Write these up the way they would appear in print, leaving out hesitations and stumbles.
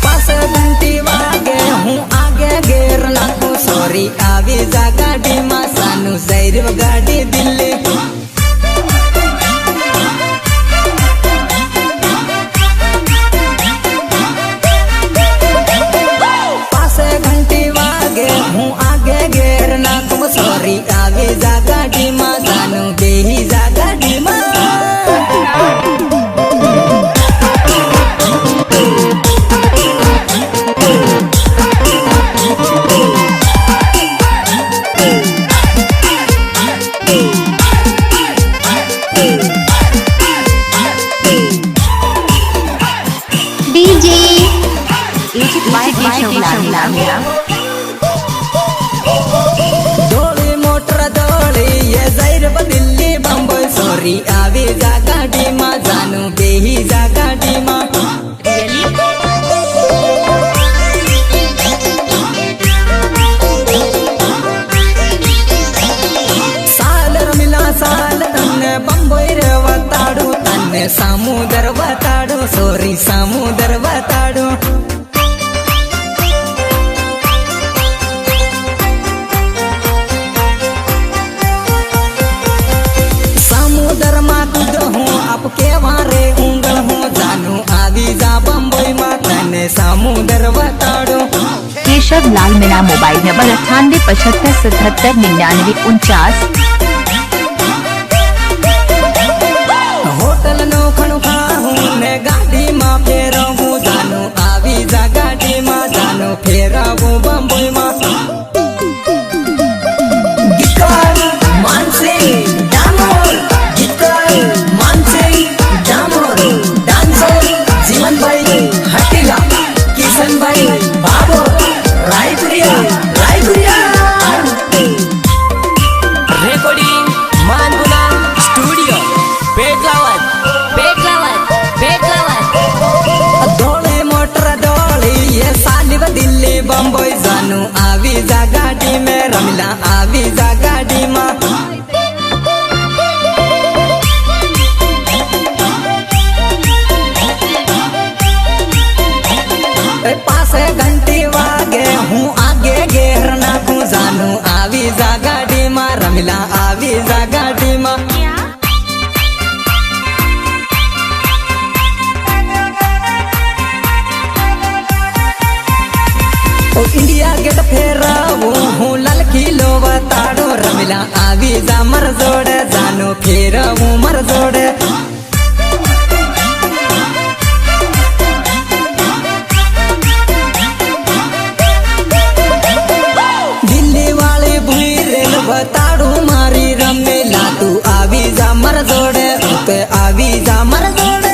पास घंटी वागे हूँ आगे गेर नाखू सॉरी आवी जा गाड़ी मा सानू जैर गाड़ी दिल्ली पास घंटी वागे हूँ आगे गेर नाखू सॉरी आवी जा गाड़ी मा सानू बेही जा गाड़ी मा डोली मोटर डोली ये जैर दिल्ली बम्बई सॉरी आवी जा गाड़ी मा जानू बेही जा गाड़ी मा साल रमिला साल तन्ने बम्बई रे बताड़ू तन्ने समुद्र बताड़ू सॉरी समुद्र बताड़ू के वारे उंगल हूँ जानू आवी जा बम्बई माता ने समुद्र बताड़ो। Keshav Lal Meena mobile number 9875779949। Hotel नो खणु खाऊं ने गाड़ी मा फेरवू जानू आवी जा गाड़ी मा जानू फेरवू बम्बई मा दिल्ली बम्बई जानू आवी जा गाड़ी में रमिला आवी जा गाड़ी मा पास घंटी वागे हूँ आगे गेर नाखू जानू आवी जा गाड़ी मा रमिला आवी जा गाड़ी मा इंडिया गेट फेरावू हूँ लाल किलो बताड़ो रमिला आवी जा मर जोड़े जानू फेरावू मर जोड़े दिल्ली वाली भूई रेल बताड़ू मारी रमिला तू आवी जा मर जोड़े ते आवी जा मर जोड़े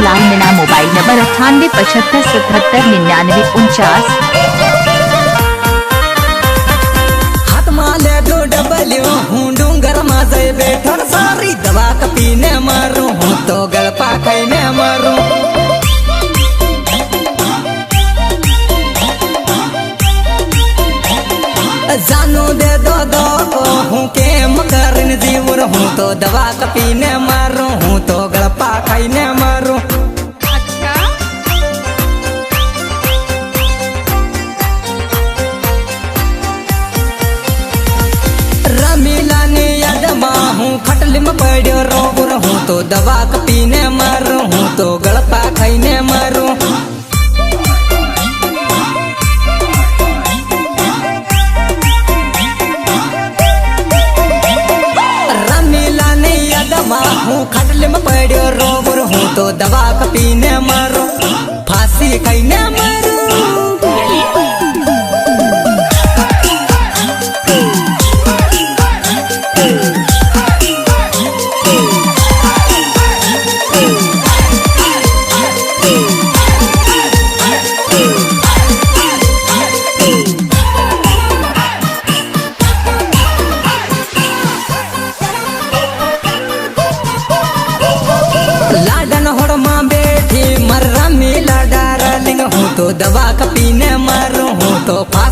लाल मीणा मोबाइल नंबर 9875779949। हाथ माले दो डबलियो हूँ डूंगर माजे बैठो सारी दवा पीने मारू हूँ तो गल पाखने मारू जानू दे दो हूँ के मकरन जीवर हूँ तो दवा पीने मारू हूँ तो गल पाखने मारू रमीला ने याद हूँ खटल में पड़ो रोबर हूँ तो दवा पीने मारू हूँ तो गल पाखने मारू हूँ खटल में पड़ो रोबर हूँ तो दवा पीने मारो फांसी खाने मारो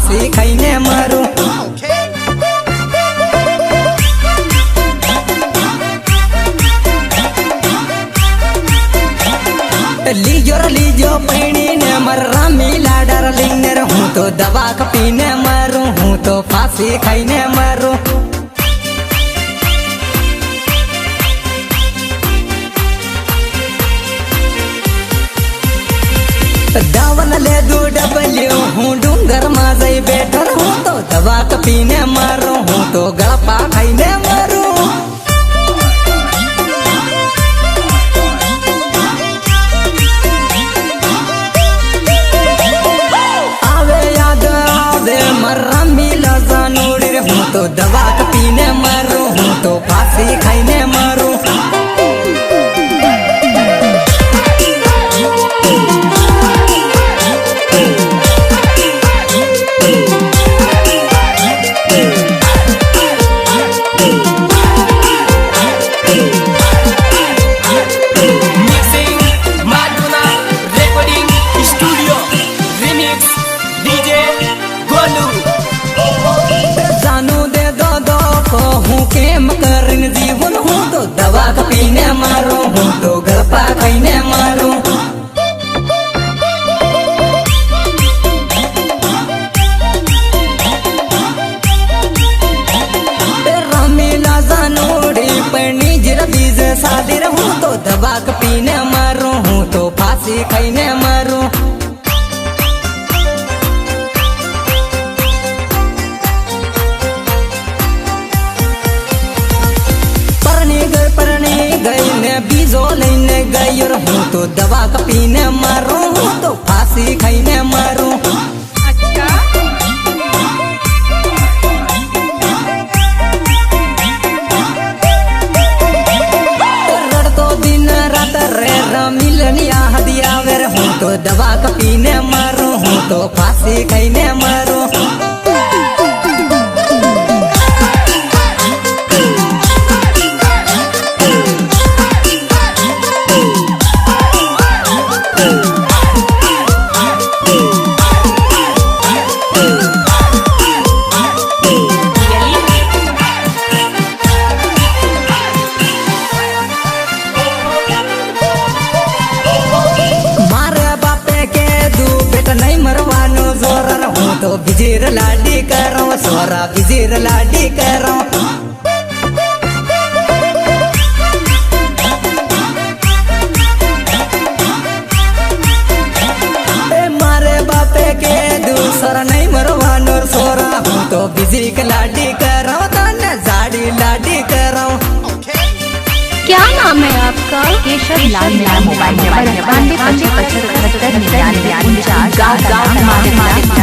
फांसी खाइने मरू। लीजो पैनी ने मर्रा मिला डार्लिंग ने हूँ तो दवा पीने मरू, हूँ तो फांसी खाइने मरू। दावन ले दो डबल्यू हूँ डूंगर माजई बैठल हूँ तो दवा पीने मरू, हूँ तो गलपा खाइने मरू। मर्रा मिला जानोड़ी रे हूँ तो दवा पीने मरू, हूँ तो फांसी खाइने मरू। जीवन हूँ तो दवा पीने मारू, हूँ तो गलपा खाइने मारू। रमीला जानोड़ी पढ़नी जरा बीज शादी रहूँ तो दवा पीने मारू, हूँ तो फांसी खाइने मारू। बीजो लेने गई हूँ तो दवा पीने मारू, हूँ तो फांसी खाइने मारू। अच्छा रड़तो दिन रात रे मिलनिया हदिया वेर हूँ तो दवा पीने मारू, हूँ तो फांसी खाइने मारू। तो बिजीर लाडी करो सोरा बिजीर लाडी करो। मारे बापे के दूसरा नहीं मरवानो सोरा हूँ तो बिजी का लाडी करो तने जाड़ी लाडी करो। क्या नाम है आपका? Keshav Lal Meena mobile number 9255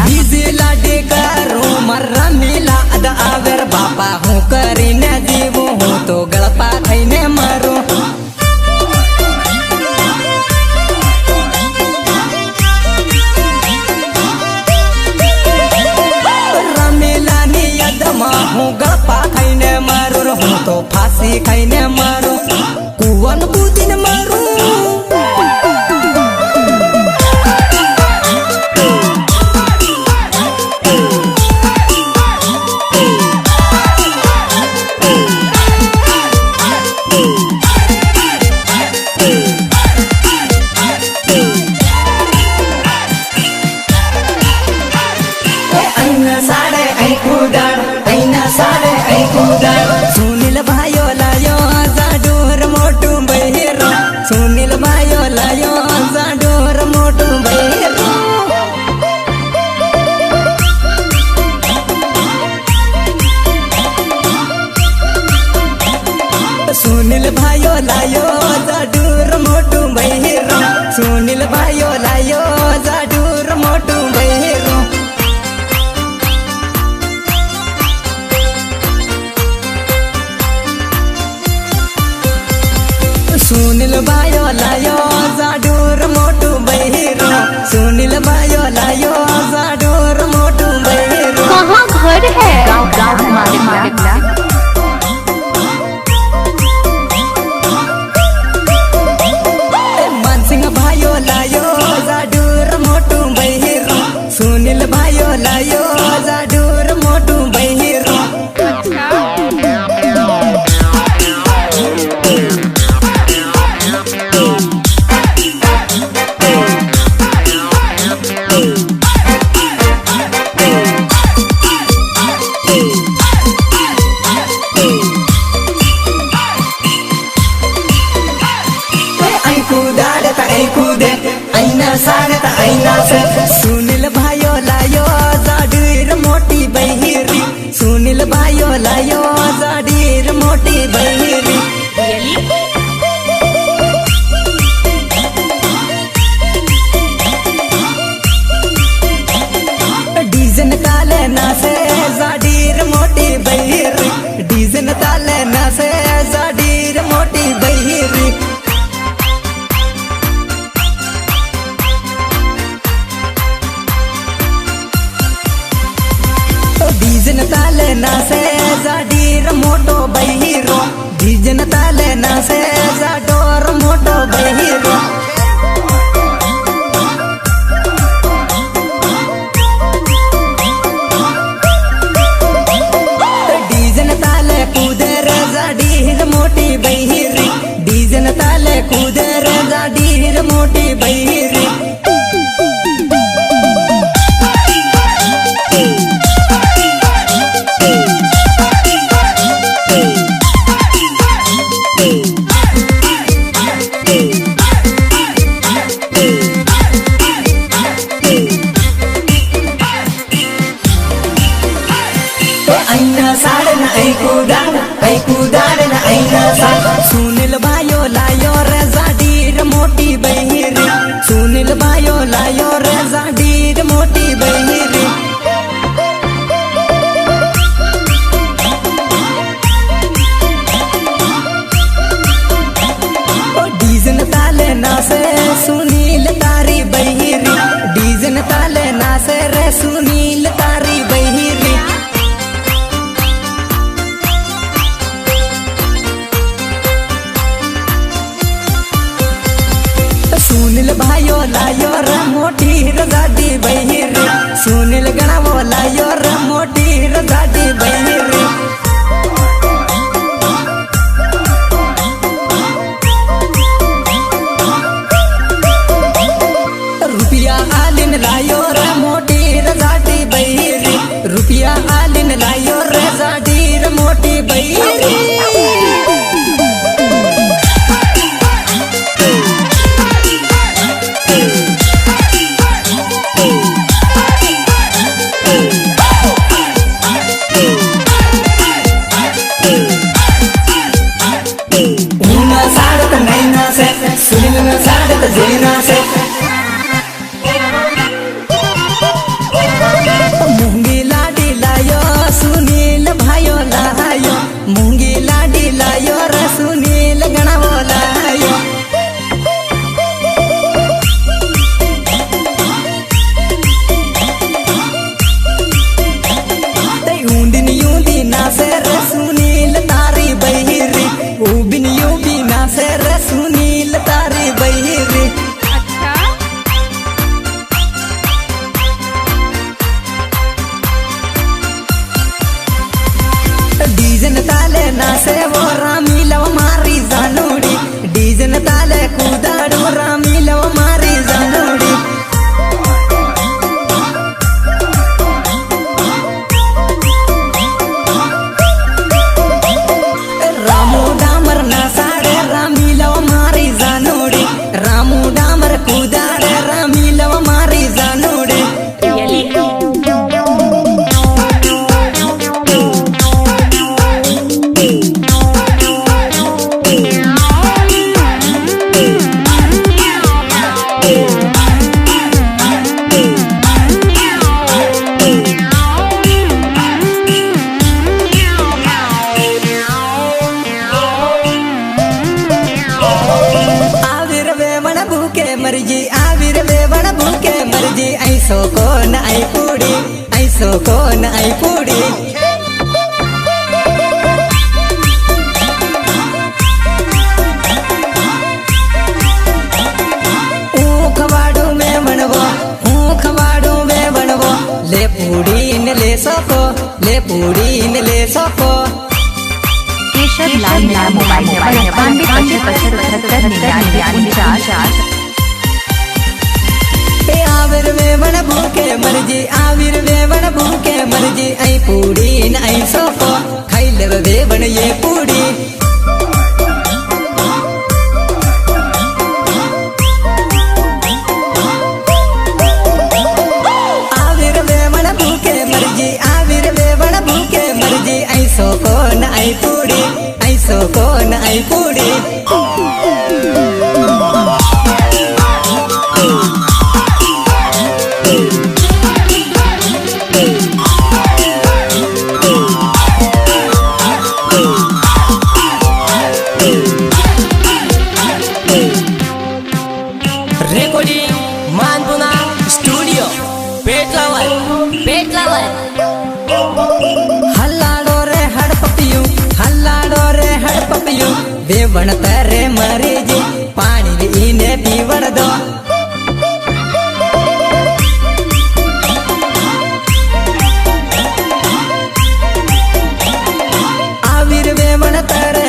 busy लाडी करो मर्रा मिला अद आवर बापा हूँ करीने जीवो हूँ तो गलपा खाइने मरू। रमीला नियत माँ हूँ गलपा खाइने मरू, हूँ तो फांसी खाइने मरू। कुवन बुदिन मरू सुनील भाइयो लायो जाडूर मोटू बहिरो, सुनील भाइयो लायो जाडूर मोटू बहिरो। सुनील भाइयो लायो जाडूर मोटू बहिरो, सुनील भाइयो लायो जाडूर मोटू बहिरो। सुनील भाइयो लायो जाडूर मोटू बहिरो, सुनील भाइयो लायो जाडूर मोटू बहिरो। कहाँ घर है? गाँव मालिकला मानसिंह भाइयो लायो जाडूर मोटू बहिरो, सुनील भाइयो लायो आईना से सुनील भाइयों लायो जाडीर मोटी बहिरी सुनील भाइयों लायो जाडीर मोटी बहिरी डीजन ताले ना से जाडीर मोटी बहिरी डीजन ताले ना से जाडीर मोटी बहिरी डीजन ताले ना से जाडीर मोटो बहिरो डीजन ताले ना से जाडोर मोटो बहिरो डीजन ताले कूदर जाडीर मोटी बहिरी डीजन ताले कूदर जाडीर मोटी बहिरी आईना साड़ न आई कुदार न आईना साड़ सुनील भाइयों लायो रे जाडीर मोटी बहिरी सुनील भाइयों लायो रे जाडीर मोटी बहिरी डीजन ताले ना से सुनील तारी बहिरी डीजन ताले ना से रे सुनील तारी बहिरी सुनील भाइयों लायो रे मोटी रजाडी बहिरी सुनील गणावो लायो रे मोटी रजाडी बहिरी रुपया आलिन लायो रे मोटी रजाडी बहिरी रुपया आलिन लायो रे जाडीर मोटी बहिरी सुनील में साड़त जीना से मूंगी लाडी लायो सुनील भाइयों लायो मूंगी लाडी लायो रे सुनील गणावो लायो ऊंदिन यूंदी ना से रे सुनील तारी बहिरी ऊबिन यूबी ना से रे सुनील तारी बहिरी अच्छा डीजन ताले ना से वो रामी लव मारी जानूड़ी डीजन ताले कूदाड़ू रामी लव मारी जानूड़ी रामू डामर ना साड़े रामी लव मारी जानूड़ी रामू डामर कूदाड़े रामी लव मारी जानूड़ी आविर वेवण भूखे मर्जी ऐसो को न आई पूड़ी ऐसो को न आई पूड़ी खवाड़ू में बनवो ले पूड़ी न ले सको ले पूड़ी न ले सको केशव लाल मेरा मोबाइल नंबर 9255779949। आविर वेवण भूखे मर्जी आविर वेवण भूखे मर्जी आई पूड़ी न आई सोको खाई ले वेवण ये पूड़ी आई पूड़ी ऐसो कोन आई पूड़ी रेकॉर्डिंग मानपुना स्टूडियो पेटलावर हल्लाडो रे हड़पपियू वेवण तरे मरी जी पानी इने पीवड़ दो आविर वेवण तरे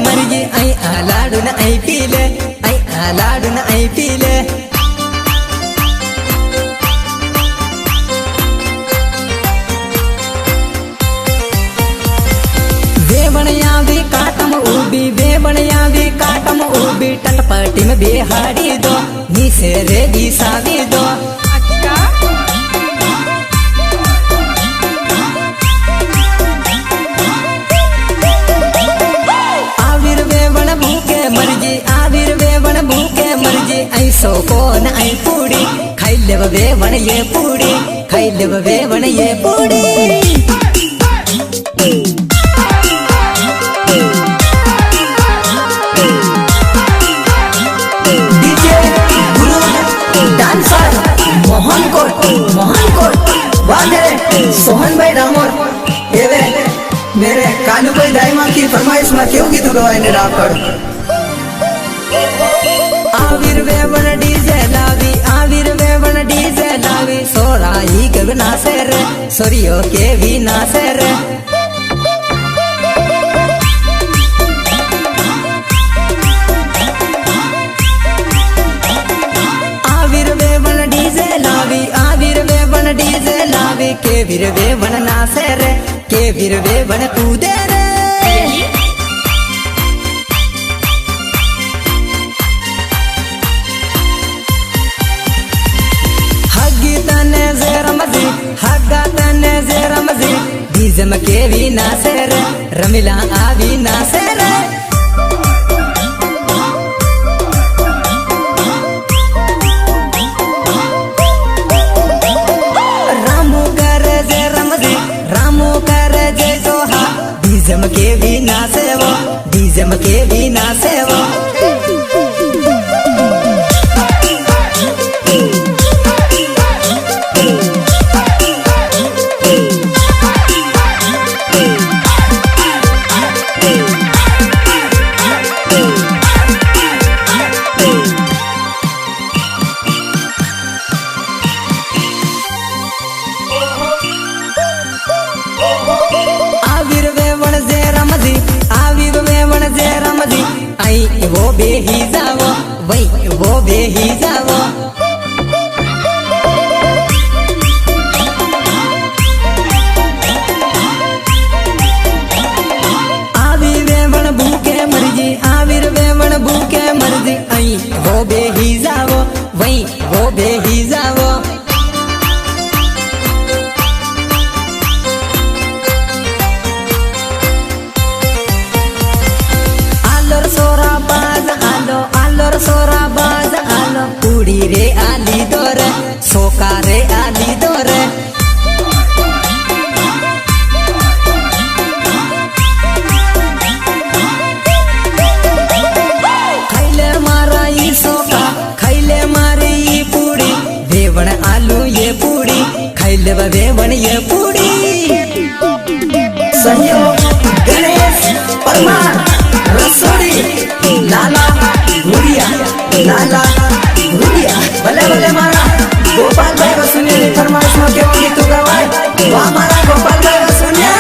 मरजी आई आलाडू न आई पीले वेवणयावी काटम उबी टटपटी में बिहाड़ी दो नीसे रे सावी दो अक्का आविर वेवण भूखे मर्जी ऐसो कोन आई पूड़ी खाई लेव वेवण ये पूड़ी मोहन कोट वादे सोहन भाई रामोर एवे मेरे कानू भाई दाईमा की फरमाइश में क्यों गीत गवाए ने रापड़ आविर वेवण डीजे लावी सोरा ही के बिना से रे सोरियो के भी ना से रे डीजे लावी के वीर वेवण नासे रे के वीर वेवण कूदे रे हग्गा तने जेरमजी डीजे में के भी नासे रे रमिला आवी नासे रे डीजम के भी ना सेवा आई वो बेही जावो आविर वेवण भूखे मर्जी आई वो बेही जावो सोरा बाज आलो कुड़ी रे आली दोर सोका रे आली दोर खैले मारा ई सोका खैले मारी ई पूड़ी वेवण आलू ये पूड़ी खैले वेवण ये पूड़ी सहयोग गणेश परमार रसोड़ी लाला गुड़िया भले मारा गोपाल भाई को सुनिए फरमाइश में क्यों गीत गवाए वाह मारा गोपाल भाई को सुनिए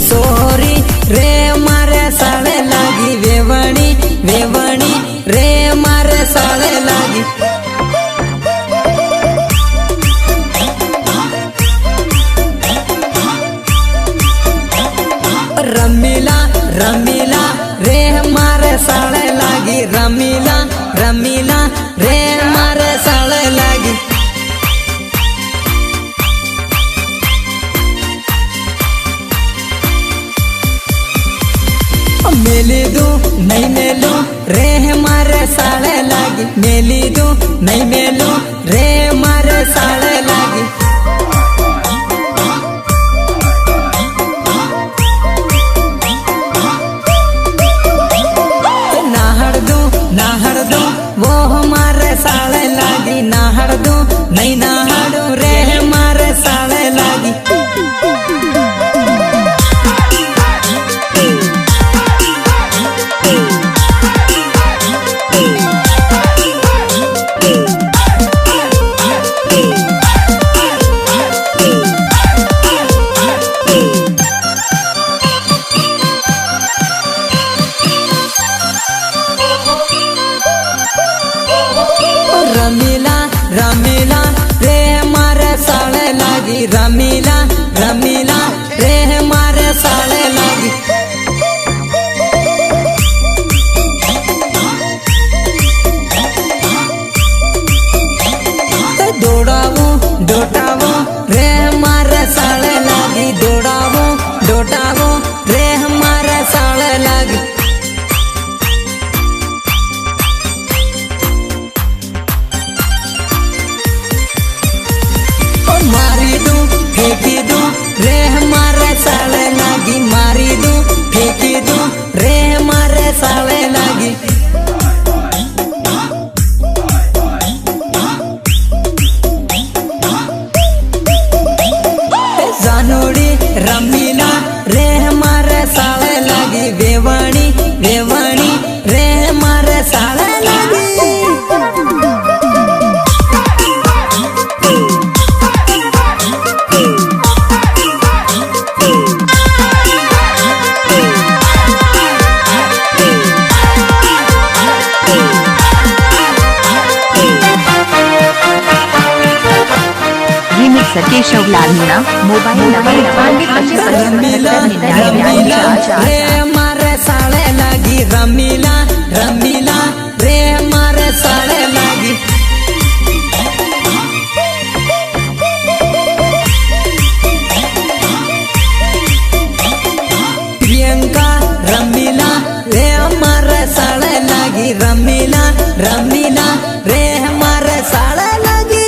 सोहरी रे मारे साले लागी वेवणी रे मारे साले लागी रमीला रे मारे साले लागी रमीला मेली दू नहीं मेलू रे मारे साड़े लागी नाहड़ दू वो हमारे साड़े लागी नाहड़ दू नहीं नाहड़ू रे हमारे साड़े लागी रमीला रमीला रे हमारे साड़े लागी रमीला रमीला रे हमारे साड़े लागी दौड़ावो डोटावो रे हमारे साड़े लागी दौड़ावो डोटावो रे हमारे साड़े लागी मारी दू फेंकी दू रे हमारे साड़े लागी मारी दू फेंकी दू रे हमारे साड़े लागी जानोड़ी रमीला रे हमारे साड़े लागी वेवाणी वेवाणी रे हमारे साड़े लागी केशव लाल मीणा मोबाइल नंबर 9255 रमीला रे हमारे साड़े लागी रमीला रमीला रे हमारे साड़े लागी प्रियंका रमीला रे हमारे साड़े लागी रमीला रमीला रे हमारे साड़े लागी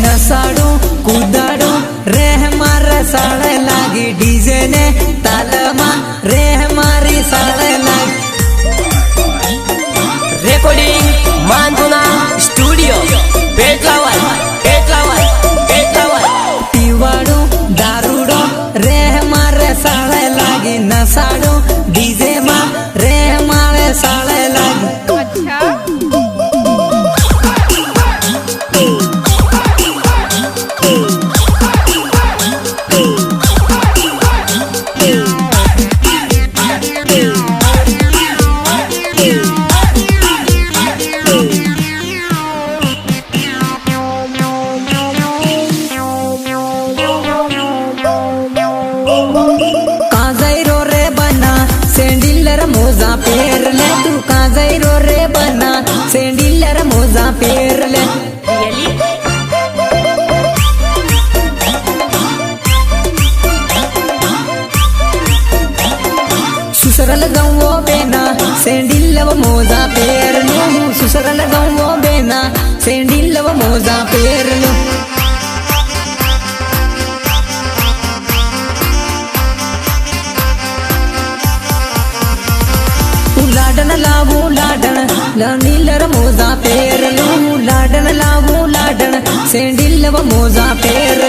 नसाड़ू कूदाड़ू रे हमारे साड़े लागी डीजे ने तालमा रे हमारी साड़े लागी रेकॉर्डिंग मानपुना स्टूडियो पेटलावाल पीवाड़ू दारूड़ो रे हमारे साड़े लागी नसाड़ू डीजे माँ रे हमारे साड़े लागी अच्छा मोजा पेर ले तू काजैरो रे बना सेंडिलर मोजा पेर ले सुसरल गवो बेना सेंडिलव मोजा पेर लो सुसरल गवो बेना सेंडिलव मोजा पेर लो लाडन लावू लाडन नीलर मोजा पेर लू लाडन लावू लाडन सेंडिलव मोजा पेर